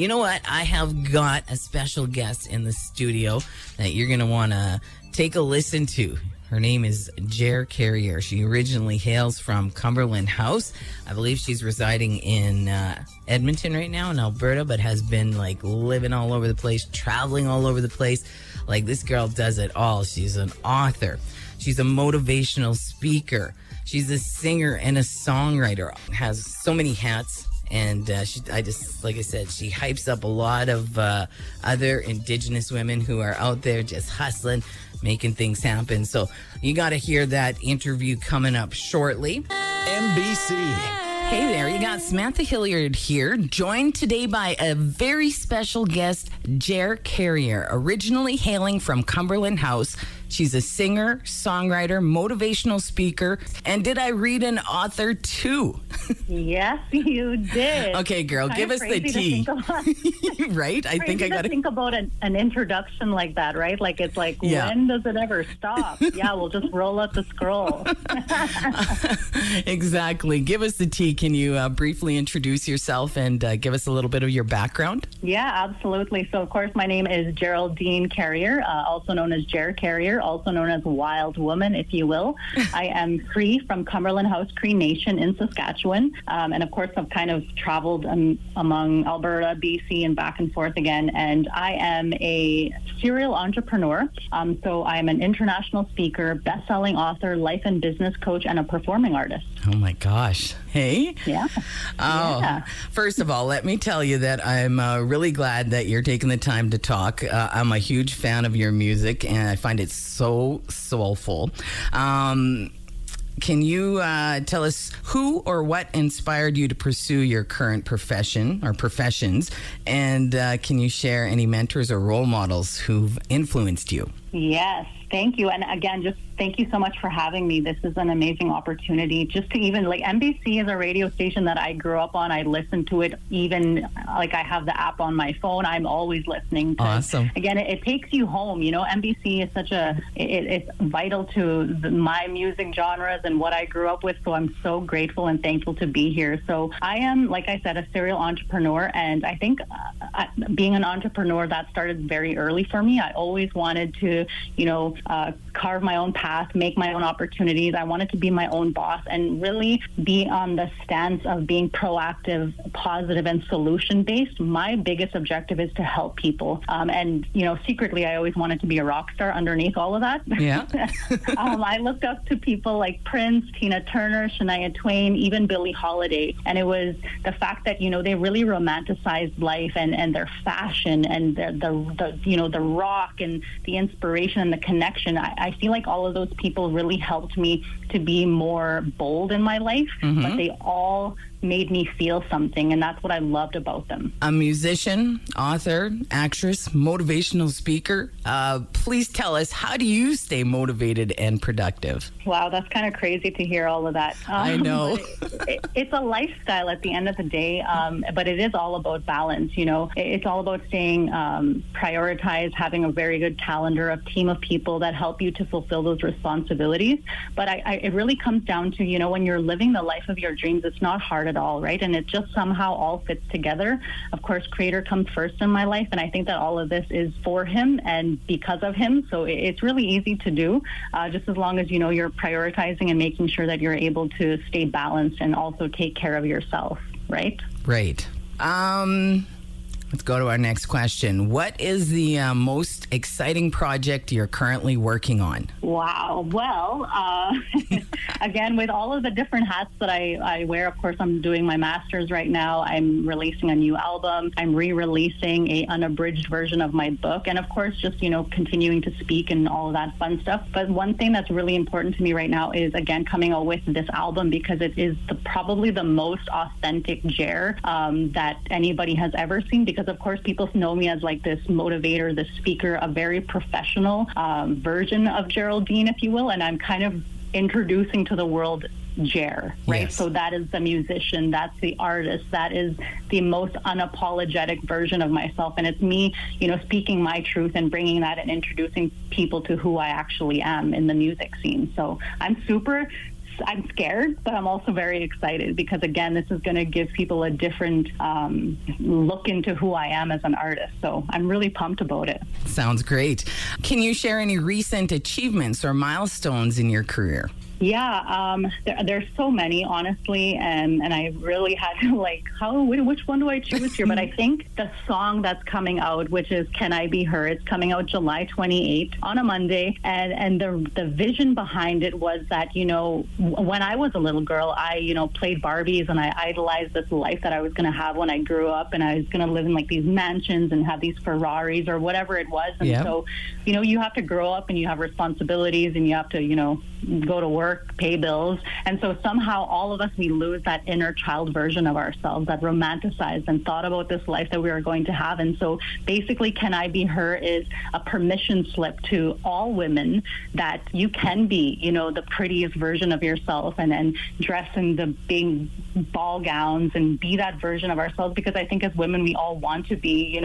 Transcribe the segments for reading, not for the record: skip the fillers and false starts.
You know what? I have got a special guest in the studio that you're going to want to take a listen to. Her name is Ger Carriere. She originally hails from Cumberland House. I believe she's residing in Edmonton right now in Alberta, but has been like living all over the place, traveling all over the place. Like, this girl does it all. She's an author. She's a motivational speaker. She's a singer and a songwriter. Has so many hats. And like I said, she hypes up a lot of other Indigenous women who are out there just hustling, making things happen. So you got to hear that interview coming up shortly. MBC. Hey there, you got Samantha Hilliard here, joined today by a very special guest, Ger Carriere, originally hailing from Cumberland House. She's a singer, songwriter, motivational speaker, and did I read an author too? Yes, you did. Okay, girl, give us the tea. Right? I think I got to think about an introduction like that, right? Like, it's like, when does it ever stop? Yeah, we'll just roll up the scroll. Exactly. Give us the tea. Can you briefly introduce yourself and give us a little bit of your background? Yeah, absolutely. So, of course, my name is Geraldine Carriere, also known as Ger Carriere, also known as Wild Woman, if you will. I am Cree from Cumberland House, Cree Nation in Saskatchewan. And, of course, I've kind of traveled among Alberta, BC, and back and forth again. And I am a serial entrepreneur. So I'm an international speaker, best-selling author, life and business coach, and a performing artist. Oh, my gosh. Hey? Yeah. Oh, First of all, let me tell you that I'm really glad that you're taking the time to talk. I'm a huge fan of your music, and I find it so soulful. Can you tell us who or what inspired you to pursue your current profession or professions? And can you share any mentors or role models who've influenced you? Yes, thank you. And again, just thank you so much for having me. This is an amazing opportunity. Just to even, like, MBC is a radio station that I grew up on. I listen to it even, like, I have the app on my phone. I'm always listening to Awesome. Again, it takes you home. You know, MBC is such it's vital to my music genres and what I grew up with. So I'm so grateful and thankful to be here. So I am, like I said, a serial entrepreneur. And I think being an entrepreneur, that started very early for me. I always wanted to, carve my own path, make my own opportunities. I wanted to be my own boss and really be on the stance of being proactive, positive, and solution-based. My biggest objective is to help people. And, secretly, I always wanted to be a rock star underneath all of that. Yeah. I looked up to people like Prince, Tina Turner, Shania Twain, even Billie Holiday. And it was the fact that, they really romanticized life and their fashion and the rock and the inspiration and the connection. I feel like all of those people really helped me to be more bold in my life, but they all made me feel something, and that's what I loved about them. A musician, author, actress, motivational speaker. Please tell us, how do you stay motivated and productive? Wow, that's kind of crazy to hear all of that. I know. It's a lifestyle at the end of the day, but it is all about balance. It's all about staying prioritized, having a very good calendar, a team of people that help you to fulfill those responsibilities. But it really comes down to, when you're living the life of your dreams, it's not hard at all, right? And it just somehow all fits together. Of course, Creator comes first in my life, and I think that all of this is for him and because of him. So it's really easy to do, just as long as you're prioritizing and making sure that you're able to stay balanced and also take care of yourself, right? Right. Let's go to our next question. What is the most exciting project you're currently working on? Wow. Well, again, with all of the different hats that I wear, of course, I'm doing my master's right now. I'm releasing a new album. I'm re-releasing an unabridged version of my book. And, of course, just, continuing to speak and all of that fun stuff. But one thing that's really important to me right now is, again, coming out with this album because it is probably the most authentic Ger that anybody has ever seen, because of course people know me as like this motivator, this speaker, a very professional version of Geraldine, if you will, and I'm kind of introducing to the world Ger, right? Yes. So that is the musician, that's the artist, that is the most unapologetic version of myself, and it's me, speaking my truth and bringing that and introducing people to who I actually am in the music scene. So I'm super I'm scared, but I'm also very excited because, again, this is going to give people a different look into who I am as an artist. So I'm really pumped about it. Sounds great. Can you share any recent achievements or milestones in your career? Yeah, there's so many, honestly, and I really had to which one do I choose here? But I think the song that's coming out, which is Can I Be Her, it's coming out July 28th on a Monday, and the vision behind it was that, when I was a little girl, I, played Barbies and I idolized this life that I was going to have when I grew up, and I was going to live in like these mansions and have these Ferraris or whatever it was. And so, you have to grow up and you have responsibilities and you have to, go to work, pay bills. And so somehow all of us, we lose that inner child version of ourselves that romanticized and thought about this life that we were going to have. And so basically, Can I Be Her is a permission slip to all women that you can be, the prettiest version of yourself and dress in the big ball gowns and be that version of ourselves. Because I think as women, we all want to be,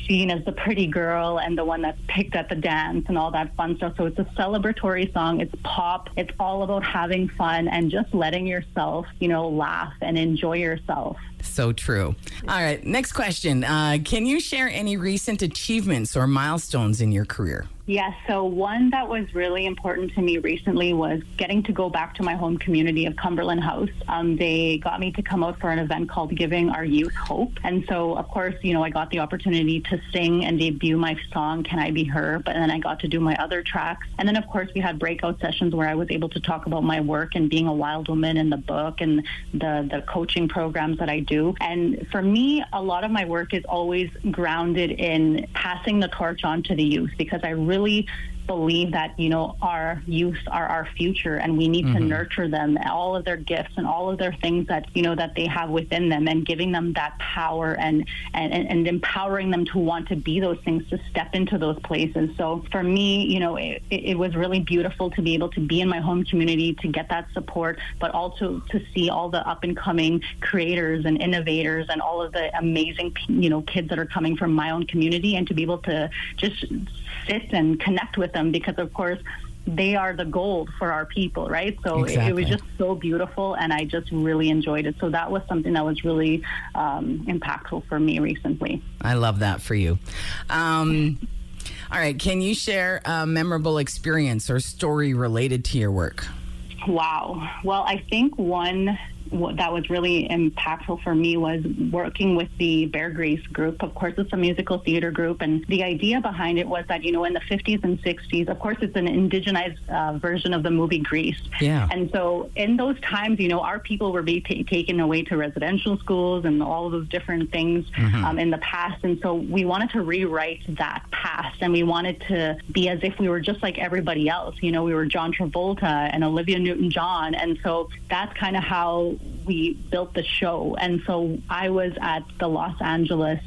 seen as the pretty girl and the one that's picked at the dance and all that fun stuff. So it's a celebratory song. It's pop. It's all about having fun and just letting yourself, laugh and enjoy yourself. So true. All right. Next question. Can you share any recent achievements or milestones in your career? Yes. So one that was really important to me recently was getting to go back to my home community of Cumberland House. They got me to come out for an event called Giving Our Youth Hope. And so, of course, I got the opportunity to sing and debut my song, Can I Be Her? But then I got to do my other tracks. And then, of course, we had breakout sessions where I was able to talk about my work and being a wild woman in the book and the coaching programs that I do. And for me, a lot of my work is always grounded in passing the torch on to the youth, because I really believe that, our youth are our future and we need to nurture them, all of their gifts and all of their things that, that they have within them, and giving them that power and empowering them to want to be those things, to step into those places. So for me, it was really beautiful to be able to be in my home community, to get that support, but also to see all the up and coming creators and innovators and all of the amazing, kids that are coming from my own community, and to be able to just sit and connect with them, because of course they are the gold for our people, right? So exactly. It was just so beautiful, and I just really enjoyed it. So that was something that was really impactful for me recently. I love that for you. All right, can you share a memorable experience or story related to your work? Wow. Well, I think one that was really impactful for me was working with the Bear Grease group. Of course, it's a musical theater group, and the idea behind it was that, in the 50s and 60s, of course, it's an indigenized version of the movie Grease. Yeah. And so in those times, our people were being taken away to residential schools and all of those different things in the past. And so we wanted to rewrite that past, and we wanted to be as if we were just like everybody else. We were John Travolta and Olivia Newton-John. And so that's kind of how we built the show. And so I was at the Los Angeles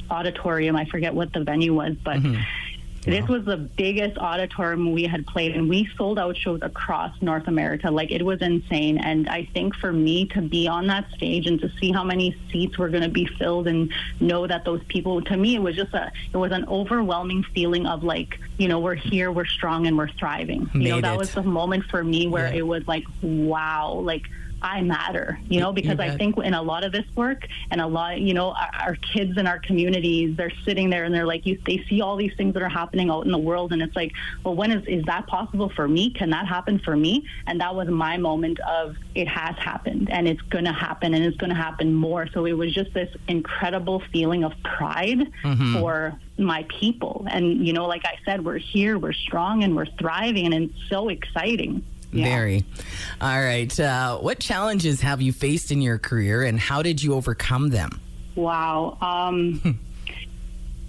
auditorium. I forget what the venue was, but this was the biggest auditorium we had played, and we sold out shows across North America. Like, it was insane. And I think for me to be on that stage and to see how many seats were going to be filled and know that those people, to me, it was just an overwhelming feeling of like, we're here, we're strong, and we're thriving. That was the moment for me where it was like, wow, like, I matter, because I think in a lot of this work and a lot, our kids in our communities, they're sitting there and they're like, they see all these things that are happening out in the world. And it's like, well, when is that possible for me? Can that happen for me? And that was my moment of, it has happened, and it's going to happen, and it's going to happen more. So it was just this incredible feeling of pride for my people. And, like I said, we're here, we're strong, and we're thriving, and it's so exciting. Yeah. Very. All right. What challenges have you faced in your career, and how did you overcome them? Wow.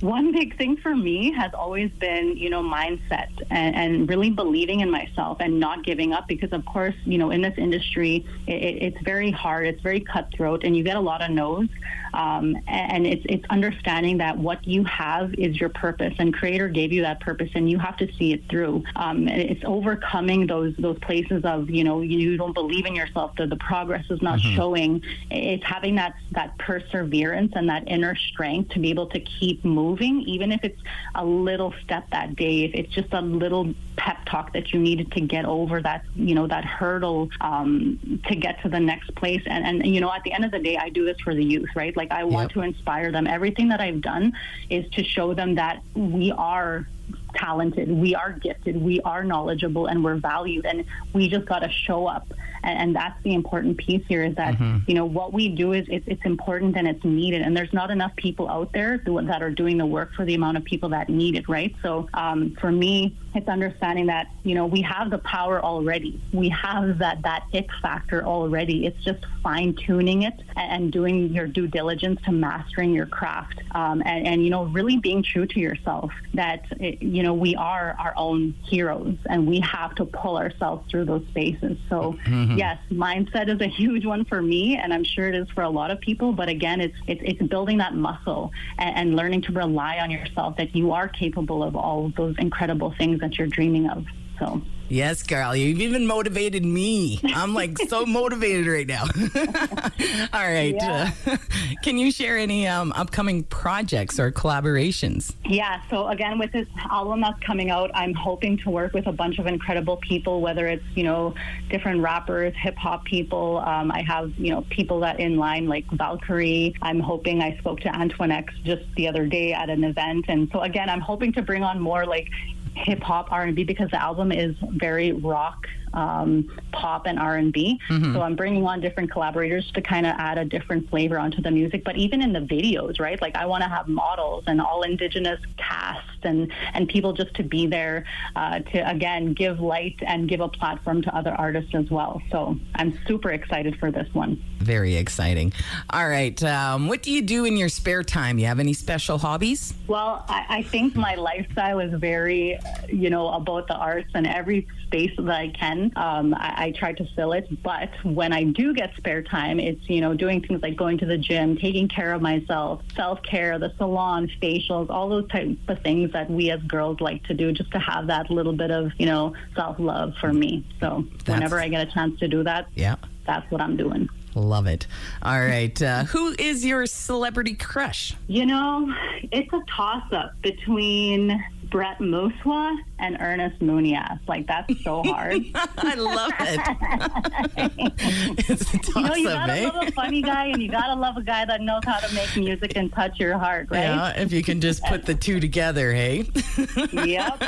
One big thing for me has always been, mindset and really believing in myself and not giving up, because, of course, in this industry, it's very hard. It's very cutthroat, and you get a lot of no's. And it's understanding that what you have is your purpose, and Creator gave you that purpose, and you have to see it through. And it's overcoming those places of, you don't believe in yourself, the progress is not showing. It's having that perseverance and that inner strength to be able to keep moving moving, even if it's a little step that day, if it's just a little pep talk that you needed to get over that, that hurdle to get to the next place. And at the end of the day, I do this for the youth, right? Like, I want to inspire them. Everything that I've done is to show them that we are talented, we are gifted, we are knowledgeable, and we're valued, and we just got to show up. And that's the important piece here, is that what we do is it's important and it's needed, and there's not enough people out there that are doing the work for the amount of people that need it, right? So for me, it's understanding that we have the power already, we have that ick factor already. It's just fine-tuning it and doing your due diligence to mastering your craft, and really being true to yourself, that we are our own heroes, and we have to pull ourselves through those spaces. So yes, mindset is a huge one for me, and I'm sure it is for a lot of people. But again, it's building that muscle and learning to rely on yourself, that you are capable of all of those incredible things that you're dreaming of. So. Yes, girl, you've even motivated me. I'm like so motivated right now. All right. Yeah. Can you share any upcoming projects or collaborations? Yeah. So again, with this album that's coming out, I'm hoping to work with a bunch of incredible people, whether it's, different rappers, hip hop people. I have, people that in line like Valkyrie. I'm hoping, I spoke to Antoine X just the other day at an event. And so again, I'm hoping to bring on more like hip hop, R&B, because the album is very rock, pop, and R&B. So I'm bringing on different collaborators to kind of add a different flavor onto the music. But even in the videos, right? Like, I want to have models and all Indigenous cast and people just to be there to, again, give light and give a platform to other artists as well. So I'm super excited for this one. Very exciting. All right. What do you do in your spare time? You have any special hobbies? Well, I think my lifestyle is very, about the arts, and every space that I can, I try to fill it. But when I do get spare time, it's, doing things like going to the gym, taking care of myself, self-care, the salon, facials, all those types of things that we as girls like to do, just to have that little bit of, self-love for me. So whenever I get a chance to do that, that's what I'm doing. Love it. All right. Who is your celebrity crush? It's a toss-up between Brett Muswa and Ernest Munias. Like, that's so hard. I love it. It's a toss-up, you gotta love a funny guy, and you gotta love a guy that knows how to make music and touch your heart, right? Yeah, if you can just put the two together, hey? Yep.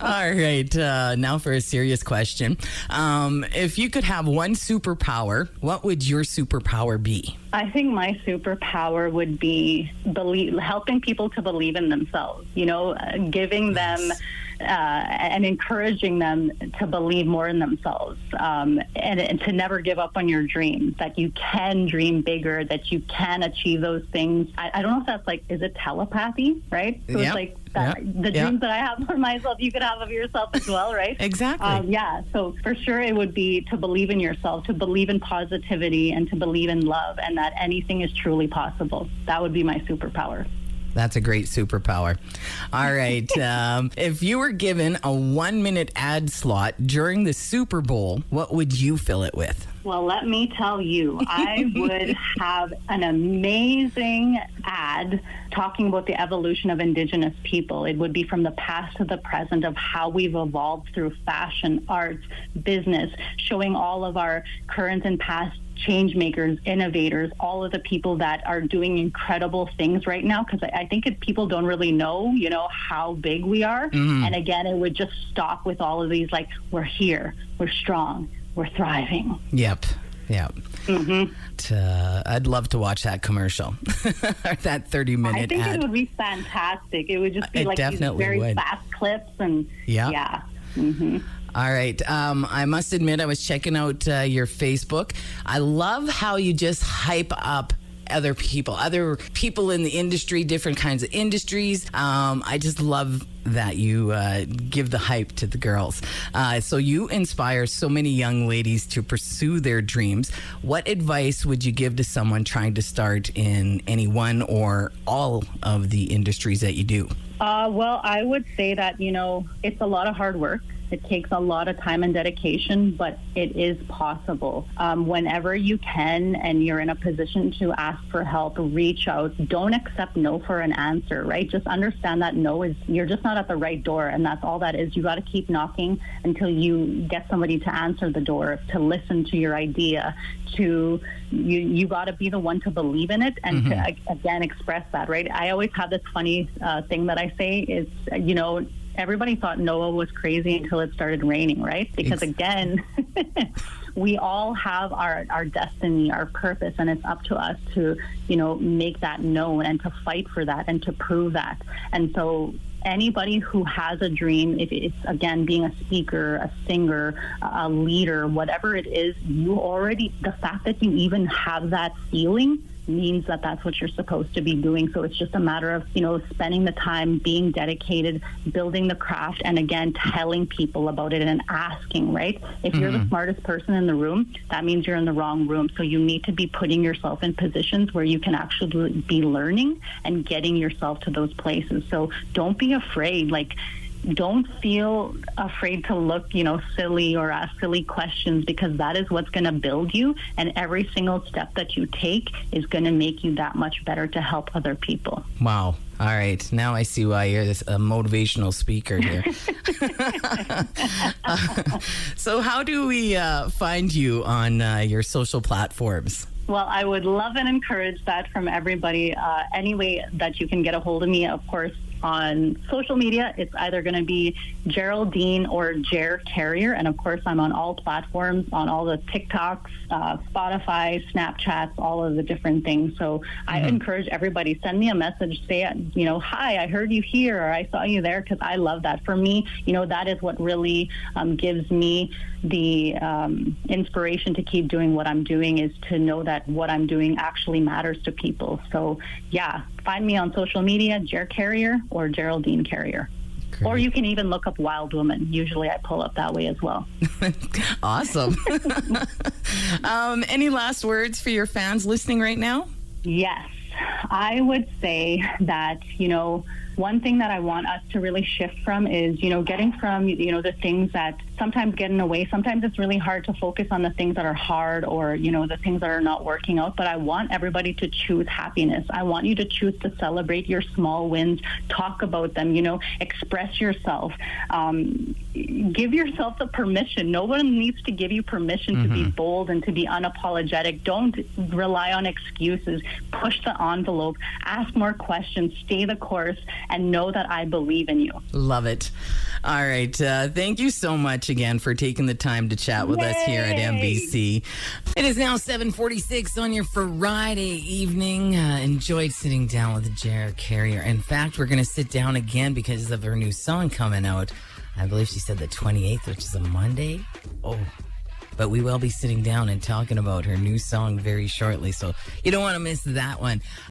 All right. Now for a serious question. If you could have one superpower, what would your superpower be? I think my superpower would be helping people to believe in themselves, giving them and encouraging them to believe more in themselves, and to never give up on your dreams, that you can dream bigger, that you can achieve those things. I don't know if that's like, is it telepathy, right? So it's like the dreams that I have for myself, you could have of yourself as well, right? Exactly. So for sure it would be to believe in yourself, to believe in positivity, and to believe in love, and that anything is truly possible. That would be my superpower. That's a great superpower. All right. If you were given a 1-minute ad slot during the Super Bowl, what would you fill it with? Well, let me tell you, I would have an amazing ad talking about the evolution of Indigenous people. It would be from the past to the present, of how we've evolved through fashion, arts, business, showing all of our current and past change makers, innovators, all of the people that are doing incredible things right now, because I think people don't really know, how big we are. And again, it would just stop with all of these, like, we're here, we're strong, we're thriving. Yep. I'd love to watch that commercial, that 30-minute ad. I think it would be fantastic. It would just be like these very fast clips, and All right. I must admit, I was checking out your Facebook. I love how you just hype up other people in the industry, different kinds of industries. I just love that you give the hype to the girls. So you inspire so many young ladies to pursue their dreams. What advice would you give to someone trying to start in any one or all of the industries that you do? Well, I would say that, it's a lot of hard work. It takes a lot of time and dedication, but it is possible. Whenever you can and you're in a position to ask for help, reach out. Don't accept no for an answer, right? Just understand that no is, you're just not at the right door, and that's all that is. You got to keep knocking until you get somebody to answer the door, to listen to your idea, to you got to be the one to believe in it and to, again, express that, right? I always have this funny thing that I say is, everybody thought Noah was crazy until it started raining, right? Because again, we all have our destiny, our purpose, and it's up to us to, make that known and to fight for that and to prove that. And so anybody who has a dream, if it's, again, being a speaker, a singer, a leader, whatever it is, the fact that you even have that feeling means that that's what you're supposed to be doing. So it's just a matter of, spending the time, being dedicated, building the craft, and again, telling people about it and asking, right? If you're the smartest person in the room, that means you're in the wrong room. So you need to be putting yourself in positions where you can actually be learning and getting yourself to those places. So don't be afraid. Don't feel afraid to look, silly or ask silly questions, because that is what's going to build you. And every single step that you take is going to make you that much better to help other people. Wow. All right. Now I see why you're a motivational speaker here. So how do we find you on your social platforms? Well, I would love and encourage that from everybody. Any way that you can get a hold of me, of course, on social media, it's either going to be Geraldine or Ger Carriere. And of course, I'm on all platforms, on all the TikToks, Spotify, Snapchats, all of the different things. So I encourage everybody, send me a message, say, hi, I heard you here, or I saw you there, because I love that. For me, that is what really gives me the inspiration to keep doing what I'm doing, is to know that what I'm doing actually matters to people. So yeah, find me on social media, Ger Carriere or Geraldine Carriere. Great. Or you can even look up Wild Woman. Usually I pull up that way as well. Awesome. Any last words for your fans listening right now? Yes. I would say that, one thing that I want us to really shift from is, getting from, the things that sometimes get in the way. Sometimes it's really hard to focus on the things that are hard or, the things that are not working out. But I want everybody to choose happiness. I want you to choose to celebrate your small wins, talk about them, express yourself. Give yourself the permission. No one needs to give you permission to be bold and to be unapologetic. Don't rely on excuses. Push the envelope. Ask more questions. Stay the course. And know that I believe in you. Love it. All right. Thank you so much again for taking the time to chat with us here at MBC. It is now 7:46 on your Friday evening. Enjoyed sitting down with Ger Carriere. In fact, we're going to sit down again because of her new song coming out. I believe she said the 28th, which is a Monday. Oh, but we will be sitting down and talking about her new song very shortly. So you don't want to miss that one.